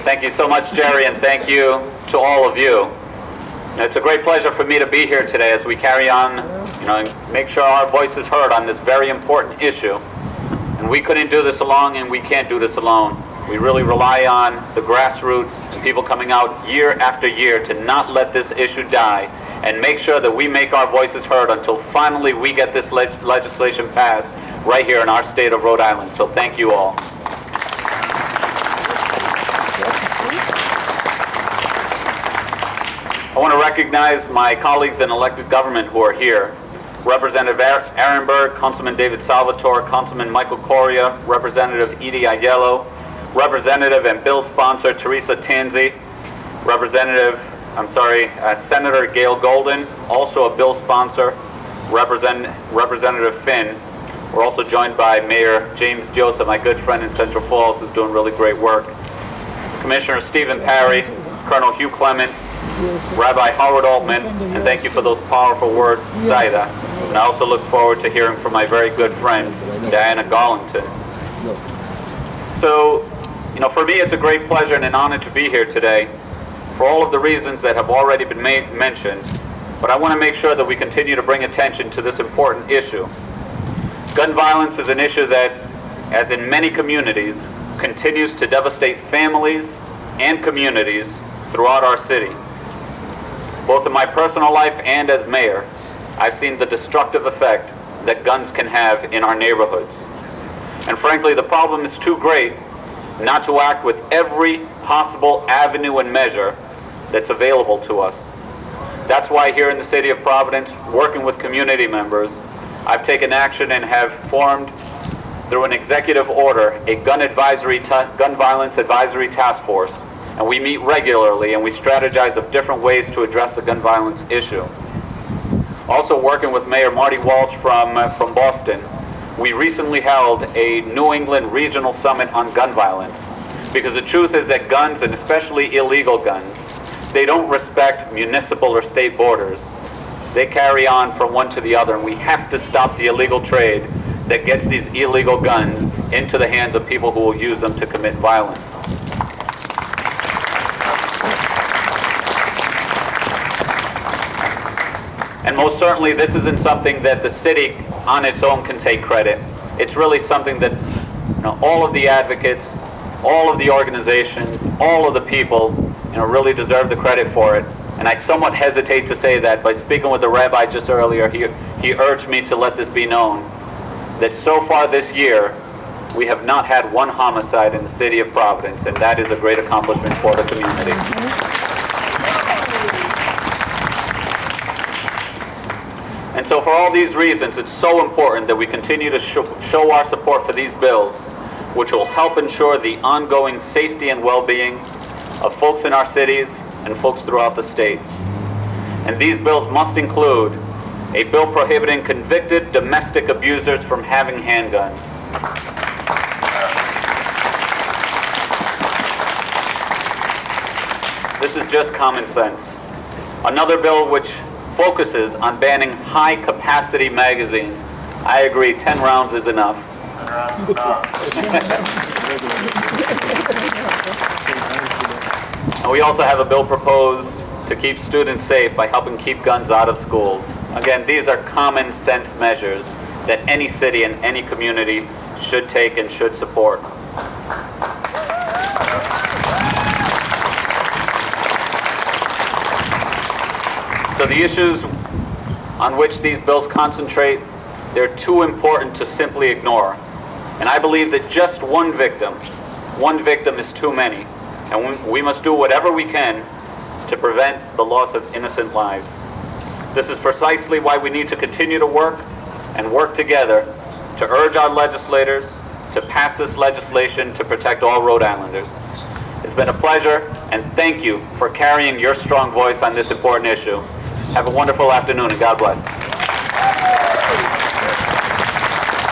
Thank you so much, Jerry, and thank you to all of you. It's a great pleasure for me to be here today as we carry on, and make sure our voice is heard on this very important issue. And we couldn't do this alone, and we can't do this alone. We really rely on the grassroots and people coming out year after year to not let this issue die and make sure that we make our voices heard until finally we get this legislation passed right here in our state of Rhode Island. So thank you all. I want to recognize my colleagues in elected government who are here. Representative Aaron Berg, Councilman David Salvatore, Councilman Michael Coria, Representative Edie Aiello, Representative and bill sponsor Teresa Tanzi, Senator Gail Golden, also a bill sponsor, Representative Finn. We're also joined by Mayor James Joseph, my good friend in Central Falls, who's doing really great work. Commissioner Stephen Parry, Colonel Hugh Clements, Rabbi Howard Altman, and thank you for those powerful words, Saida. And I also look forward to hearing from my very good friend, Diana Garlington. So, for me it's a great pleasure and an honor to be here today for all of the reasons that have already been mentioned, but I want to make sure that we continue to bring attention to this important issue. Gun violence is an issue that, as in many communities, continues to devastate families and communities throughout our city. Both in my personal life and as mayor, I've seen the destructive effect that guns can have in our neighborhoods. And frankly, the problem is too great not to act with every possible avenue and measure that's available to us. That's why here in the city of Providence, working with community members, I've taken action and have formed, through an executive order, a gun violence advisory task force. And we meet regularly and we strategize of different ways to address the gun violence issue. Also working with Mayor Marty Walsh from Boston, we recently held a New England regional summit on gun violence, because the truth is that guns, and especially illegal guns, they don't respect municipal or state borders. They carry on from one to the other, and we have to stop the illegal trade that gets these illegal guns into the hands of people who will use them to commit violence. And most certainly this isn't something that the city on its own can take credit. It's really something that all of the advocates, all of the organizations, all of the people really deserve the credit for it. And I somewhat hesitate to say that, by speaking with the rabbi just earlier, he urged me to let this be known, that so far this year we have not had one homicide in the city of Providence, and that is a great accomplishment for the community. And so for all these reasons, it's so important that we continue to show our support for these bills, which will help ensure the ongoing safety and well-being of folks in our cities and folks throughout the state. And these bills must include a bill prohibiting convicted domestic abusers from having handguns. This is just common sense. Another bill which focuses on banning high-capacity magazines. I agree, 10 rounds is enough. And we also have a bill proposed to keep students safe by helping keep guns out of schools. Again, these are common sense measures that any city and any community should take and should support. So the issues on which these bills concentrate, they're too important to simply ignore. And I believe that just one victim is too many. And we must do whatever we can to prevent the loss of innocent lives. This is precisely why we need to continue to work together to urge our legislators to pass this legislation to protect all Rhode Islanders. It's been a pleasure, and thank you for carrying your strong voice on this important issue. Have a wonderful afternoon, and God bless.